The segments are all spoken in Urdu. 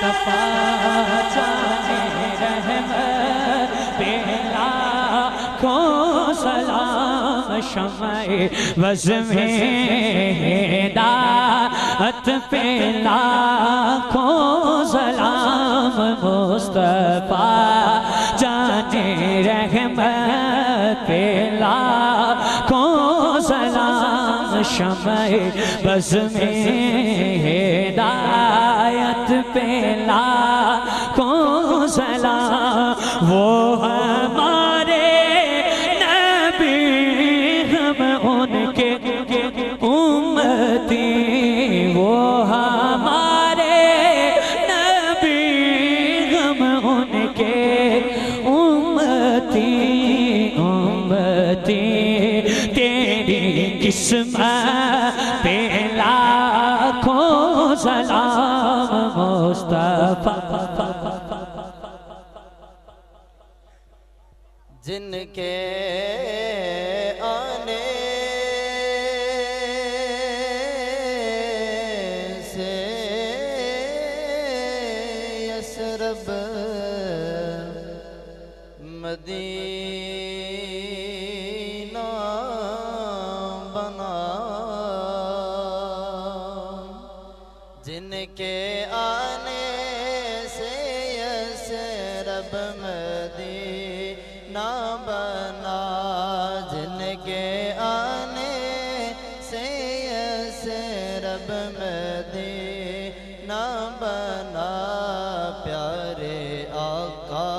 مصطفیٰ جانے رحمت پہ لاکھوں سلام شمع بز میں ہدایت پہ لاکھوں سلام مصطفیٰ جانے رحمت پہ لاکھوں سلام شمع بز میں ہدایت پہ لاکھوں سلام وہ ہمارے نبی ہم ان کے امتی وہ ہمارے نبی ہم ان کے امتی تیری قسمت پہ لاکھوں سلام مصطفیٰ جن کے آنے سے یثرب مدینہ بنا جن کے آنے سے یثرب مدینہ بنا جن کے آنے سے یثرب مدینہ بنا پیارے آقا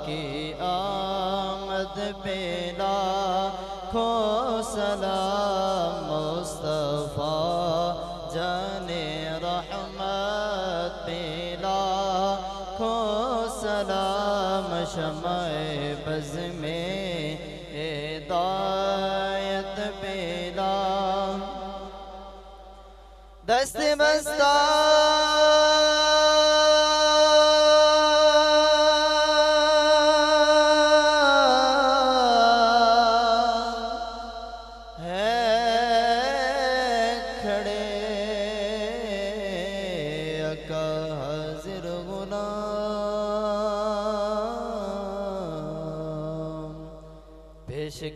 کی آمد پہ لاکھوں سلام مصطفیٰ جانے رحمت پہ لاکھوں سلام شمع بز میں ہدایت پہ دست بستہ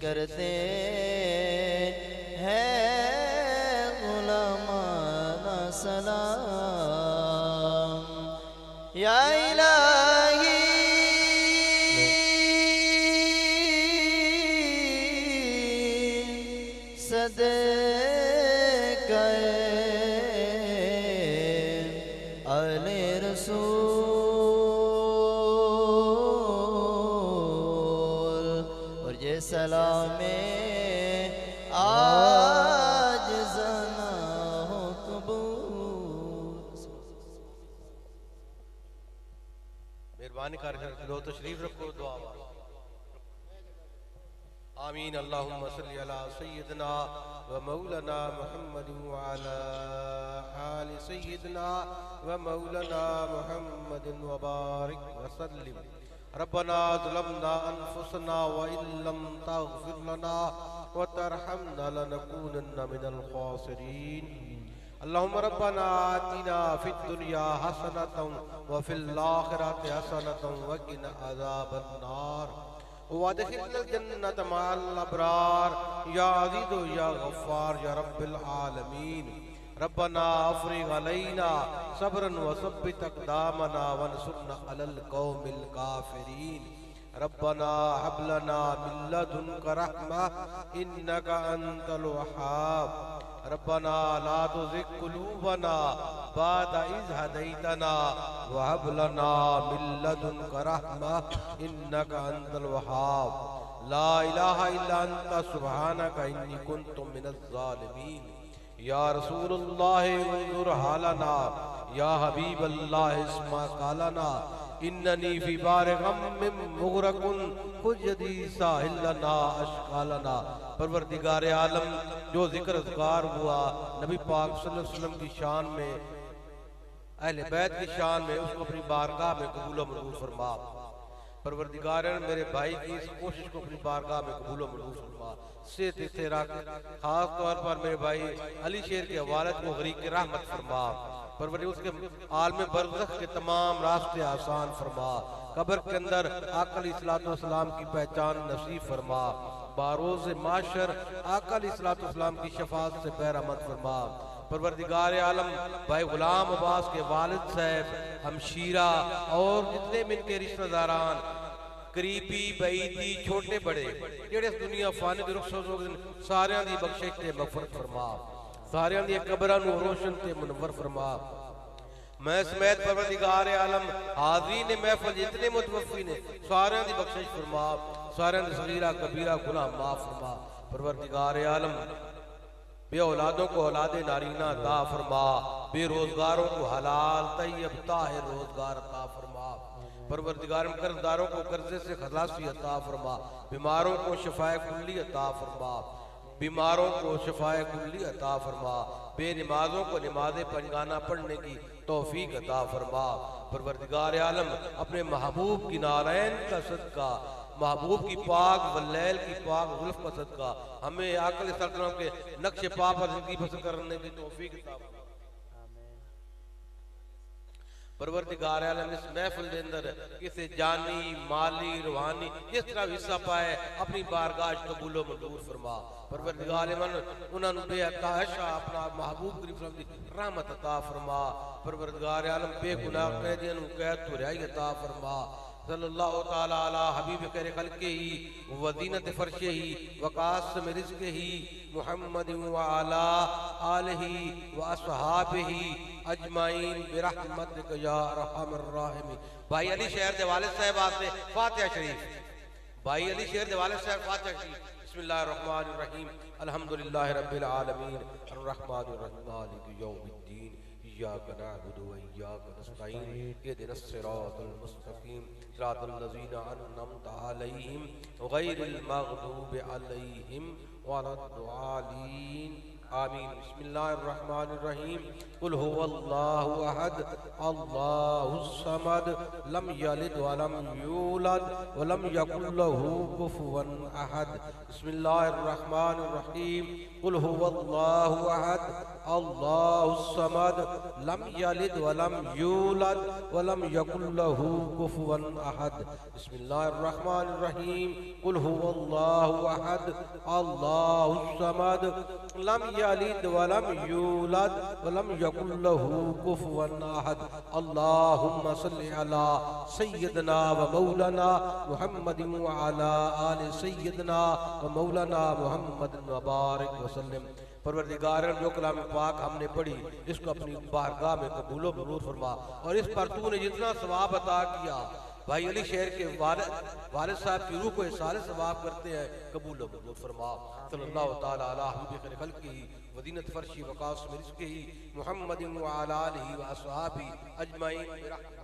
کرتے ہیں غلامانہ سلام یا الہی صدقہ آل رسول اور یہ سلام آج زنا ہو قبول مہربانی کر لو تشریف رکھو دعا آمین اللہم صلی علی سیدنا و مولانا محمد وعلا آل سیدنا و مولانا محمد وبارک وسلم ربنا ظلمنا انفسنا وإن لم تغفر لنا وترحمنا لنكونن من الخاسرين اللهم ربنا آتنا في الدنيا حسنة وفي الآخرة حسنة وقنا عذاب النار وادخلنا الجنة مع الأبرار يا عزيز يا غفار يا رب العالمين ربنا افرغ علينا صبرا وثبت اقدامنا وانصرنا على القوم الكافرين ربنا هب لنا من لدنك رحمة إنك أنت الوهاب ربنا لا تزغ قلوبنا بعد إذ هديتنا وهب لنا من لدنك رحمة إنك أنت الوهاب لا إله إلا أنت سبحانك إني كنت من الظالمين یا رسول اللہ انظر حالنا یا حبیب اللہ اسمع قالنا اننی فی بار غم مغرق خجدی ساحل لنا اشقالنا پروردگار عالم جو ذکر اذکار ہوا نبی پاک صلی اللہ علیہ وسلم کی شان میں اہل بیت کی شان میں اس کو اپنی بارگاہ میں قبول و منظور فرما پروردگار میرے بھائی کی اس کوشش کو اپنی بارگاہ میں قبول و منظور فرما سے تیرا خاص طور پر میرے بھائی علی شیر کے والد کو غریق رحمت فرما پروردگار اس کے عالم برزخ کے تمام راستے آسان فرما، قبر کے اندر آقا علیہ السلام کی پہچان نصیب فرما، باروز معاشر آقا علیہ السلام کی شفاعت سے بہرامند فرما۔ پروردگار عالم بھائی غلام عباس کے والد صاحب، ہمشیرہ اور جتنے بھی ان کے رشتہ داران قریبی بعیدی چھوٹے بڑے جڑے اس دنیا فانی دی رخصت ہو گئے ساریاں دی بخشش تے مغفرت فرما، ساریاں دی قبراں نو روشن تے منور فرما۔ میں سمیت پروردگار عالم حاضرین محفل جتنے متوفی نے ساریاں دی بخشش فرما، ساریاں دی صغیرہ کبیرہ گناہ معاف فرما۔ پروردگار عالم بے اولادوں کو اولاد نارینہ عطا فرما، بے روزگاروں کو حلال طیب طاہر روزگار عطا فرما۔ پروردگار قرضداروں کو قرضے سے خلاصی عطا فرما، بیماروں کو شفائے کلی عطا فرما، بیماروں کو شفائے کلی عطا فرما، بے نمازوں کو نماز پنجگانہ پڑھنے کی توفیق عطا فرما۔ پروردگار عالم اپنے محبوب کی نارین کا صدقہ، محبوب کی پاک واللیل کی پاک غلف کا صدقہ ہمیں آقا علیہ السلام کے نقش پا پر زندگی بسر کرنے کی توفیق عطا فرما۔ پروردگار عالم اس محفل دے اندر کسی جانی مالی روحانی جس طرح حصہ پائے اپنی بارگاہ قبول و منظور فرما۔ پروردگار عالم انہوں نے بے عطاشہ اپنا محبوب کریم صلی اللہ علیہ وسلم رحمت عطا فرما۔ پروردگار عالم بے گناہ قیدیاں نو قید تو رہائی عطا فرما۔ صلی اللہ تعالی علی حبیب خیر خلقہ ہی وزینت فرشہ ہی وقاسم رزقہ ہی محمد وعلا آلہ واصحابہ اجمعین برحمتک یا ارحم الراحمین۔ بھائی علی شہر دے والد صاحب آتے فاتحہ شریف، بھائی علی شہر دے والد صاحب فاتحہ شریف۔ بسم اللہ الرحمن الرحیم، الحمدللہ رب العالمین الرحمن الرحیم مالک یوم الدین، ایاک نعبد و ایاک نستعین، اہدنا الصراط المستقیم صراط الذین انعمت علیہم غیر المغضوب علیہم ولا الضالین آمین۔ بسم اللہ الرحمن الرحیم، قل هو اللہ احد اللہ الصمد لم یلد ولم یولد ولم یکن له کفوا احد۔ بسم اللہ الرحمن الرحیم، قل هو اللہ احد اللہ الصمد لم یلد ولم یولد ولم یکن له کفوا احد۔ بسم اللہ الرحمن الرحیم، قل هو اللہ احد اللہ الصمد لم یلد ولم یولد ولم یکن له کفوا احد۔ اللہم صلی علی سیدنا و مولانا محمد وعلی آل سیدنا و مولانا محمد وبارک وسلم۔ پروردگار جو کلام پاک ہم نے پڑھی اس کو اپنی بارگاہ میں قبول و منظور فرما، اور اس پر تو نے جتنا ثواب عطا کیا بھائی علی شہر کے والد صاحب کی روح کو احسان ثواب کرتے ہیں قبول و منظور فرما۔ صلی اللہ تعالی علی حبیب خیر خلقہ وزینت فرشی وقاسم رزقہ محمد وعلی آلہ واصحابہ اجمعین برحمتک